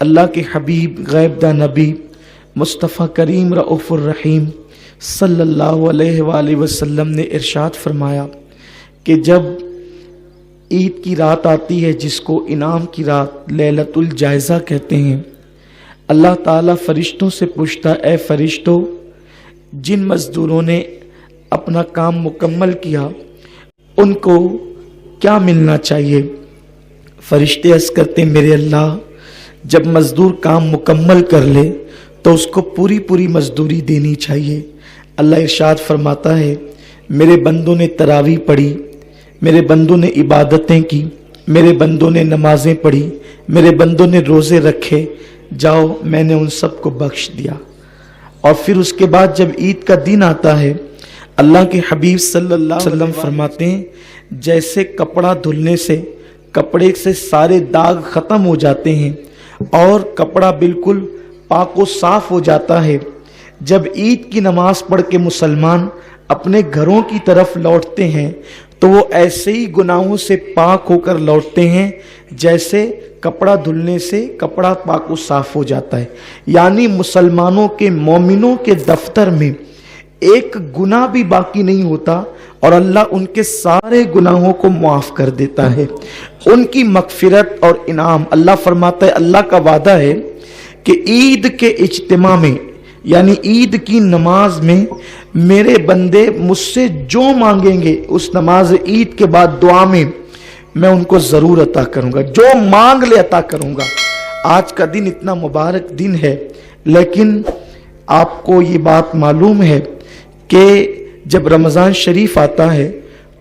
اللہ کے حبیب غیب دا نبی مصطفیٰ کریم رؤوف الرحیم صلی اللہ علیہ وآلہ وسلم نے ارشاد فرمایا کہ جب عید کی رات آتی ہے جس کو انعام کی رات لیلۃ الجائزہ کہتے ہیں، اللہ تعالیٰ فرشتوں سے پوچھتا، اے فرشتوں، جن مزدوروں نے اپنا کام مکمل کیا ان کو کیا ملنا چاہیے؟ فرشتے عرض کرتے ہیں، میرے اللہ، جب مزدور کام مکمل کر لے تو اس کو پوری مزدوری دینی چاہیے۔ اللہ ارشاد فرماتا ہے، میرے بندوں نے تراویح پڑھی، میرے بندوں نے عبادتیں کی، میرے بندوں نے نمازیں پڑھی، میرے بندوں نے روزے رکھے، جاؤ میں نے ان سب کو بخش دیا۔ اور پھر اس کے بعد جب عید کا دن آتا ہے، اللہ کے حبیب صلی اللہ علیہ وسلم فرماتے ہیں، جیسے کپڑا دھلنے سے کپڑے سے سارے داغ ختم ہو جاتے ہیں اور کپڑا بالکل پاک و صاف ہو جاتا ہے، جب عید کی نماز پڑھ کے مسلمان اپنے گھروں کی طرف لوٹتے ہیں تو وہ ایسے ہی گناہوں سے پاک ہو کر لوٹتے ہیں جیسے کپڑا دھلنے سے کپڑا پاک و صاف ہو جاتا ہے۔ یعنی مسلمانوں کے، مومنوں کے دفتر میں ایک گناہ بھی باقی نہیں ہوتا اور اللہ ان کے سارے گناہوں کو معاف کر دیتا ہے۔ ان کی مغفرت اور انعام، اللہ فرماتا ہے، اللہ کا وعدہ ہے کہ عید کے اجتماع میں یعنی عید کی نماز میں میرے بندے مجھ سے جو مانگیں گے اس نماز عید کے بعد دعا میں میں ان کو ضرور عطا کروں گا، جو مانگ لے عطا کروں گا۔ آج کا دن اتنا مبارک دن ہے، لیکن آپ کو یہ بات معلوم ہے کہ جب رمضان شریف آتا ہے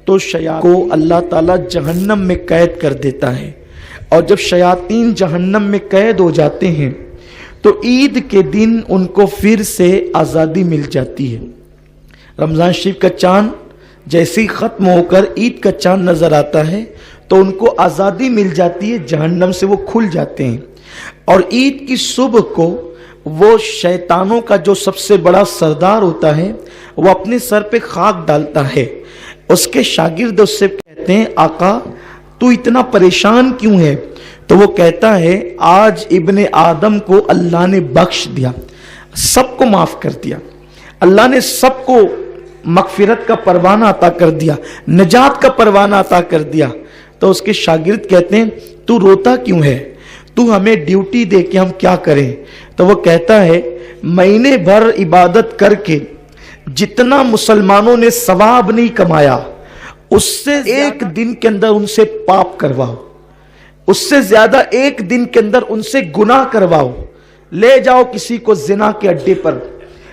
تو شیاطین کو اللہ تعالیٰ جہنم میں قید کر دیتا ہے، اور جب شیاطین جہنم میں قید ہو جاتے ہیں تو عید کے دن ان کو پھر سے آزادی مل جاتی ہے۔ رمضان شریف کا چاند جیسے ہی ختم ہو کر عید کا چاند نظر آتا ہے تو ان کو آزادی مل جاتی ہے، جہنم سے وہ کھل جاتے ہیں۔ اور عید کی صبح کو وہ شیطانوں کا جو سب سے بڑا سردار ہوتا ہے وہ اپنے سر پہ خاک ڈالتا ہے، اس کے شاگرد اس سے کہتے ہیں، آقا تو اتنا پریشان کیوں ہے؟ تو وہ کہتا ہے، آج ابن آدم کو اللہ نے بخش دیا، سب کو معاف کر دیا، اللہ نے سب کو مغفرت کا پروانہ عطا کر دیا، نجات کا پروانہ عطا کر دیا۔ تو اس کے شاگرد کہتے ہیں، تو روتا کیوں ہے؟ تو ہمیں ڈیوٹی دے کے ہم کیا کریں؟ تو وہ کہتا ہے، مہینے بھر عبادت کر کے جتنا مسلمانوں نے ثواب نہیں کمایا اس سے ایک دن کے اندر ان سے پاپ کرواؤ، اس سے زیادہ ایک دن کے اندر ان سے گناہ کرواؤ، لے جاؤ کسی کو زنا کے اڈے پر،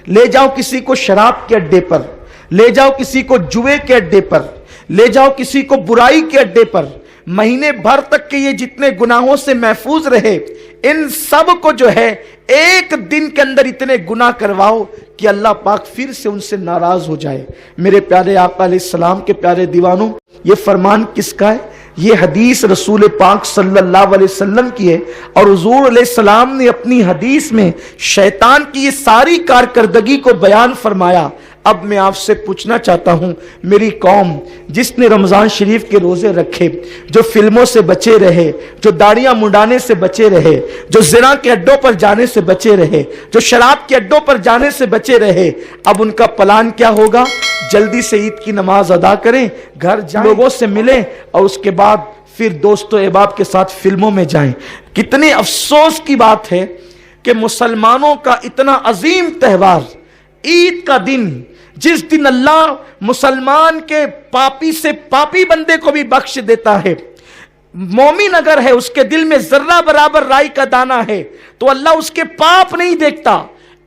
لے جاؤ کسی کو شراب کے اڈے پر، لے جاؤ کسی کو جوئے کے اڈے پر، لے جاؤ کسی کو برائی کے اڈے پر، مہینے بھر تک کے یہ جتنے گناہوں سے محفوظ رہے ان سب کو جو ہے ایک دن کے اندر اتنے گناہ کرواؤ کہ اللہ پاک پھر سے ان سے ناراض ہو جائے۔ میرے پیارے آقا علیہ السلام کے پیارے دیوانوں، یہ فرمان کس کا ہے؟ یہ حدیث رسول پاک صلی اللہ علیہ وسلم کی ہے، اور حضور علیہ السلام نے اپنی حدیث میں شیطان کی یہ ساری کارکردگی کو بیان فرمایا۔ اب میں آپ سے پوچھنا چاہتا ہوں، میری قوم جس نے رمضان شریف کے روزے رکھے، جو فلموں سے بچے رہے، جو داڑیاں منڈانے سے بچے رہے، جو زنا کے اڈوں پر جانے سے بچے رہے، جو شراب کے اڈوں پر جانے سے بچے رہے، اب ان کا پلان کیا ہوگا؟ جلدی سے عید کی نماز ادا کریں، گھر جائیں، لوگوں سے ملیں، اور اس کے بعد پھر دوست و احباب کے ساتھ فلموں میں جائیں۔ کتنے افسوس کی بات ہے کہ مسلمانوں کا اتنا عظیم تہوار عید کا دن، جس دن اللہ مسلمان کے پاپی سے پاپی بندے کو بھی بخش دیتا ہے، مومن اگر ہے اس کے دل میں ذرہ برابر رائی کا دانہ ہے تو اللہ اس کے پاپ نہیں دیکھتا،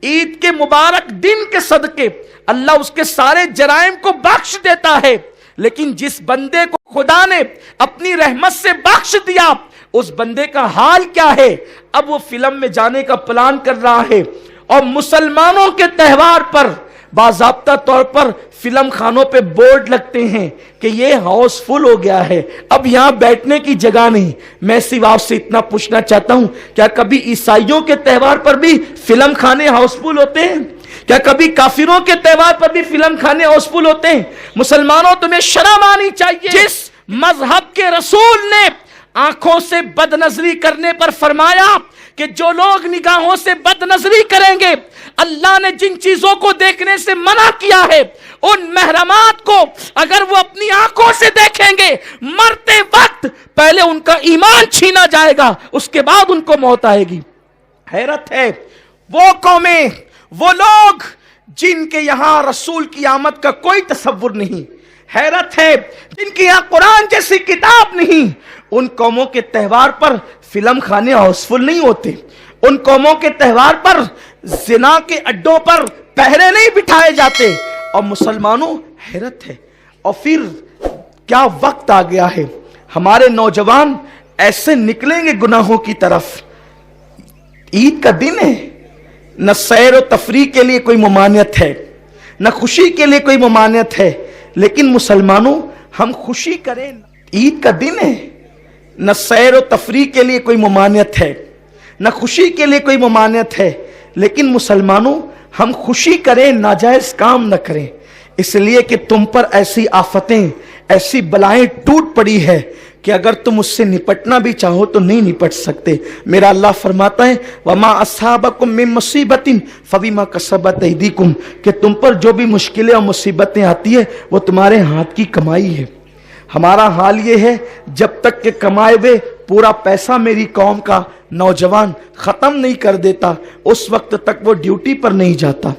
عید کے مبارک دن کے صدقے اللہ اس کے سارے جرائم کو بخش دیتا ہے۔ لیکن جس بندے کو خدا نے اپنی رحمت سے بخش دیا اس بندے کا حال کیا ہے؟ اب وہ فلم میں جانے کا پلان کر رہا ہے، اور مسلمانوں کے تہوار پر باضابطہ طور پر فلم خانوں پہ بورڈ لگتے ہیں کہ یہ ہاؤس فل ہو گیا ہے، اب یہاں بیٹھنے کی جگہ نہیں۔ میں صرف آپ سے اتنا پوچھنا چاہتا ہوں، کیا کبھی عیسائیوں کے تہوار پر بھی فلم خانے ہاؤس فل ہوتے ہیں؟ کیا کبھی کافروں کے تہوار پر بھی فلم خانے ہاؤس فل ہوتے ہیں؟ مسلمانوں تمہیں شرم آنی چاہیے، جس مذہب کے رسول نے आंखों से बदनजरी करने पर फरमाया कि जो लोग निगाहों से बदनजरी करेंगे, अल्लाह ने जिन चीजों को देखने से मना किया है, उन महरमात को अगर वो अपनी आंखों से देखेंगे, मरते वक्त पहले उनका ईमान छीना जाएगा, उसके बाद उनको मौत आएगी। हैरत है वो कौमें, वो लोग जिनके यहां रसूल की आमद का कोई तसव्वुर नहीं, हैरत है जिनके यहां कुरान जैसी किताब नहीं, उन कौमों के त्यौहार पर फिल्म खाने हाउसफुल नहीं होते, उन कौमों के त्यौहार पर जिना के अड्डों पर पहरे नहीं बिठाए जाते। और मुसलमानों, हैरत है। और फिर क्या वक्त आ गया है, हमारे नौजवान ऐसे निकलेंगे गुनाहों की तरफ। ईद का दिन है, न सैर और तफरीह के लिए कोई ममानियत है, न खुशी के लिए कोई ममानियत है, लेकिन मुसलमानों हम खुशी करें। ईद का दिन है, न सैर और तफरीह के लिए कोई ममानियत है, न खुशी के लिए कोई ममानियत है, लेकिन मुसलमानों हम खुशी करें, नाजायज काम न करें। इसलिए कि तुम पर ऐसी आफतें, ऐसी बलाएं टूट पड़ी है कि अगर तुम उससे निपटना भी चाहो तो नहीं निपट सकते। मेरा अल्लाह फरमाता है वमा अस्साबकुम मिन मुसीबतिन फबिमा कसबत ऐदीकुम, कि तुम पर जो भी मुश्किलें और मुसीबतें आती है वो तुम्हारे हाथ की कमाई है। हमारा हाल ये है, जब तक के कमाए हुए पूरा पैसा मेरी कौम का नौजवान खत्म नहीं कर देता, उस वक्त तक वो ड्यूटी पर नहीं जाता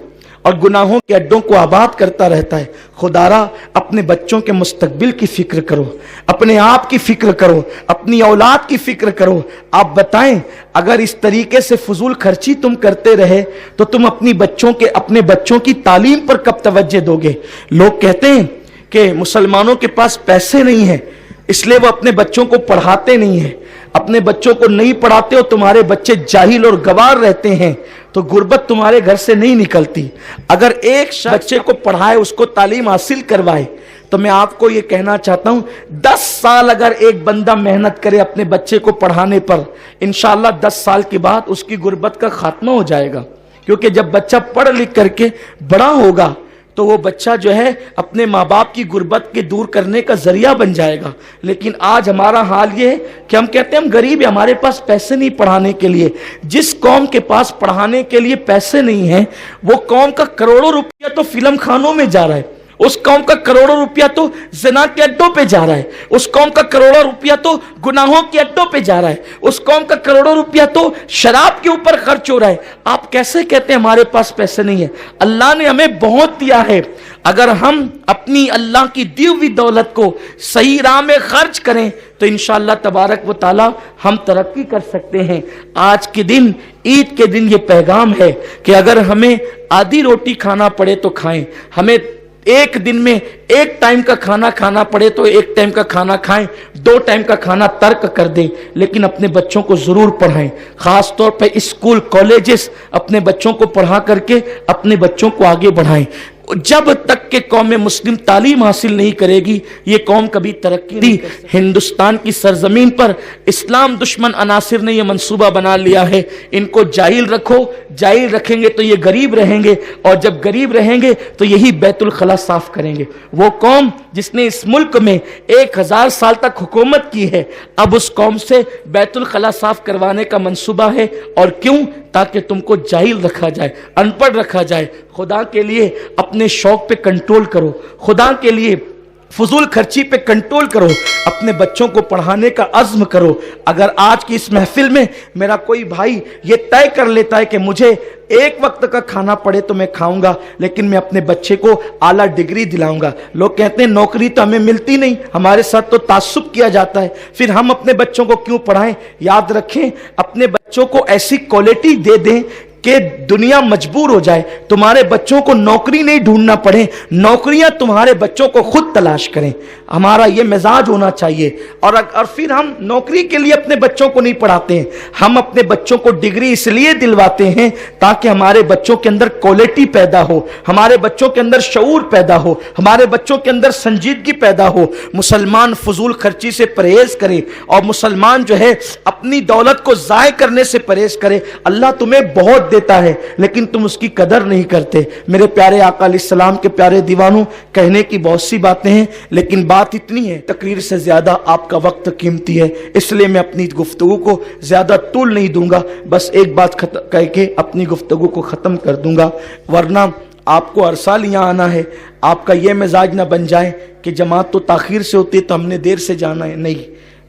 और गुनाहों के अड्डों को आबाद करता रहता है। खुदारा अपने बच्चों के मुस्तकबिल की फिक्र करो, अपने आप की फिक्र करो, अपनी औलाद की फिक्र करो। आप बताएं, अगर इस तरीके से फजूल खर्ची तुम करते रहे तो तुम अपने बच्चों की तालीम पर कब तवज्जो दोगे? लोग कहते हैं कि मुसलमानों के पास पैसे नहीं है इसलिए वो अपने बच्चों को पढ़ाते नहीं है। अपने बच्चों को नहीं पढ़ाते हो, तुम्हारे बच्चे जाहिल और गवार रहते हैं, तो गुर्बत तुम्हारे घर से नहीं निकलती। अगर एक बच्चे को पढ़ाए, उसको तालीम हासिल करवाए, तो मैं आपको ये कहना चाहता हूं 10 साल अगर एक बंदा मेहनत करे अपने बच्चे को पढ़ाने पर, इंशाअल्लाह 10 साल के बाद उसकी गुर्बत का खात्मा हो जाएगा। क्योंकि जब बच्चा पढ़ लिख करके बड़ा होगा तो वो बच्चा जो है अपने माँ बाप की गुर्बत के दूर करने का जरिया बन जाएगा। लेकिन आज हमारा हाल ये है कि हम कहते हैं हम गरीब हैं, हमारे पास पैसे नहीं पढ़ाने के लिए। जिस कौम के पास पढ़ाने के लिए पैसे नहीं है, वो कौम का करोड़ों रुपया तो फिल्म खानों में जा रहा है, उस कौम का करोड़ों रुपया तो ज़िना के अड्डों पे जा रहा है, उस कौम का करोड़ों रुपया तो गुनाहों के अड्डों पे जा रहा है, उस कौम का करोड़ों रुपया तो शराब के ऊपर खर्च हो रहा है। आप कैसे कहते हैं हमारे पास पैसे नहीं है? अल्लाह ने हमें बहुत दिया है। अगर हम अपनी अल्लाह की दी हुई दौलत को सही राह में खर्च करें तो इंशाअल्लाह तबारक व तआला हम तरक्की कर सकते हैं। आज के दिन, ईद के दिन ये पैगाम है कि अगर हमें आधी रोटी खाना पड़े तो खाएं, हमें एक दिन में एक टाइम का खाना खाना पड़े तो एक टाइम का खाना खाएं, 2 टाइम का खाना तर्क कर दें, लेकिन अपने बच्चों को जरूर पढ़ाएं। खास तौर पे स्कूल कॉलेजेस अपने बच्चों को पढ़ा करके अपने बच्चों को आगे बढ़ाएं। जब तक के कौम मुस्लिम तालीम हासिल नहीं करेगी, ये कौम कभी तरक्की नहीं। हिंदुस्तान की सरजमीन पर इस्लाम दुश्मन अनासिर ने ये मंसूबा बना लिया है, इनको जाहिल रखो, जाहिल रखेंगे तो ये गरीब रहेंगे, और जब गरीब रहेंगे तो यही बैतुल खला साफ करेंगे। वो कौम जिसने इस मुल्क में 1000 साल तक हुकूमत की है, अब उस कौम से बैतुल खला साफ करवाने का मंसूबा है। और क्यों? ताकि तुमको जाहिल रखा जाए, अनपढ़ रखा जाए। खुदा के लिए अपने शौक पे कंट्रोल करो, खुदा के लिए फजूल खर्ची पे कंट्रोल करो, अपने बच्चों को पढ़ाने का अज़्म करो। अगर आज की इस महफिल में मेरा कोई भाई ये तय कर लेता है कि मुझे एक वक्त का खाना पड़े तो मैं खाऊंगा, लेकिन मैं अपने बच्चे को आला डिग्री दिलाऊंगा। लोग कहते हैं नौकरी तो हमें मिलती नहीं, हमारे साथ तो तासुब किया जाता है, फिर हम अपने बच्चों को क्यों पढ़ाएं? याद रखें, अपने बच्चों को ऐसी क्वालिटी दे दें कि दुनिया मजबूर हो जाए, तुम्हारे बच्चों को नौकरी नहीं ढूंढना पड़े, नौकरियां तुम्हारे बच्चों को खुद तलाश करें। हमारा ये मिजाज होना चाहिए। और फिर हम नौकरी के लिए अपने बच्चों को नहीं पढ़ाते हैं, हम अपने बच्चों को डिग्री इसलिए दिलवाते हैं ताकि हमारे बच्चों के अंदर क्वालिटी पैदा हो, हमारे बच्चों के अंदर शऊर पैदा हो, हमारे बच्चों के अंदर संजीदगी पैदा हो। मुसलमान फजूल खर्ची से परहेज करें और मुसलमान जो है अपनी दौलत को जाय करने से परहेज करे। अल्लाह तुम्हें बहुत देता है लेकिन तुम उसकी कदर नहीं करते। मेरे प्यारे आका अलैहिस्सलाम के प्यारे दीवानों, कहने की बहुत सी बातें हैं लेकिन बात इतनी है, तकरीर से ज्यादा आपका वक्त कीमती है, इसलिए मैं अपनी गुफ्तगू को ज्यादा तूल नहीं दूंगा। बस एक बात कह के अपनी गुफ्तगू को खत्म कर दूंगा, वरना आपको हर साल यहाँ आना है। आपका ये मिजाज ना बन जाए कि जमात तो ताखीर से होती है तो हमने देर से जाना है। नहीं,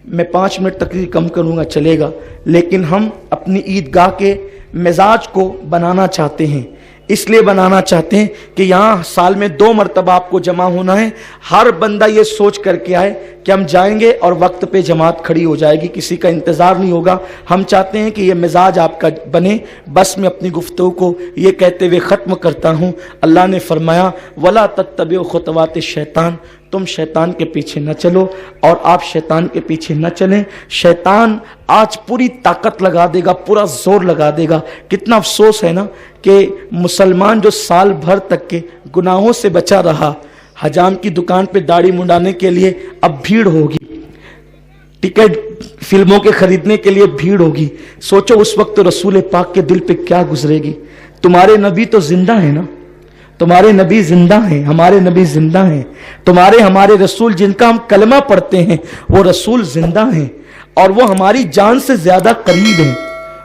मैं 5 मिनट तकरीर कम करूँगा चलेगा, लेकिन हम अपनी ईदगाह के मिजाज को बनाना चाहते हैं। इसलिए बनाना चाहते हैं कि यहाँ साल में 2 मरतबा आपको जमा होना है। हर बंदा ये सोच करके आए कि हम जाएंगे और वक्त पे जमात खड़ी हो जाएगी, किसी का इंतज़ार नहीं होगा। हम चाहते हैं कि ये मिजाज आपका बने। बस मैं अपनी गुफ्तगू को ये कहते हुए ख़त्म करता हूँ। अल्लाह ने फरमाया, वला तत्तबिउ खुतवात शैतान, तुम शैतान के पीछे न चलो और आप शैतान के पीछे न चलें। शैतान आज पूरी ताकत लगा देगा, पूरा जोर लगा देगा। कितना अफसोस है ना कि मुसलमान जो साल भर तक के गुनाहों से बचा रहा, हजाम की दुकान पे दाढ़ी मुंडाने के लिए अब भीड़ होगी, टिकट फिल्मों के खरीदने के लिए भीड़ होगी। सोचो उस वक्त तो रसूल पाक के दिल पे क्या गुजरेगी। तुम्हारे नबी तो जिंदा है ना, तुम्हारे नबी जिंदा हैं, हमारे नबी जिंदा हैं। तुम्हारे हमारे रसूल जिनका हम कलमा पढ़ते हैं वो रसूल जिंदा हैं और वो हमारी जान से ज्यादा करीब है,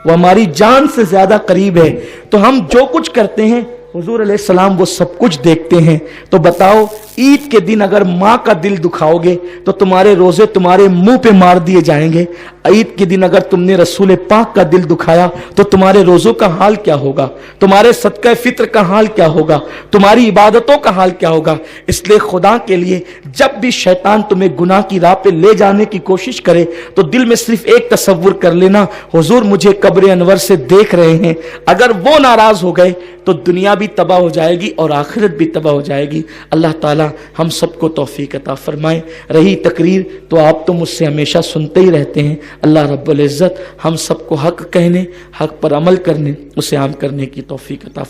वो हमारी जान से ज्यादा करीब है। तो हम जो कुछ करते हैं हुजूर अलैहिस्सलाम वो सब कुछ देखते हैं। तो बताओ, ईद के दिन अगर माँ का दिल दुखाओगे तो तुम्हारे रोजे तुम्हारे मुंह पे मार दिए जाएंगे। ईद के दिन अगर तुमने रसूल पाक का दिल दुखाया तो तुम्हारे रोजों का हाल क्या होगा, तुम्हारे सदका फित्र का हाल क्या होगा, तुम्हारी इबादतों का हाल क्या होगा। इसलिए खुदा के लिए जब भी शैतान तुम्हें गुनाह की राह पे ले जाने की कोशिश करे तो दिल में सिर्फ एक तसव्वुर कर लेना, हुजूर मुझे कब्र अनवर से देख रहे हैं। अगर वो नाराज हो गए तो दुनिया भी तबाह हो जाएगी और आखिरत भी तबाह हो जाएगी। अल्लाह ताला हम सबको तौफीक अता फरमाए। रही तकरीर तो आप तो मुझसे हमेशा सुनते ही रहते हैं। अल्लाह रब्बुल इज़्ज़त हम सबको हक कहने, हक पर अमल करने, उसे आम करने की तौफीक अता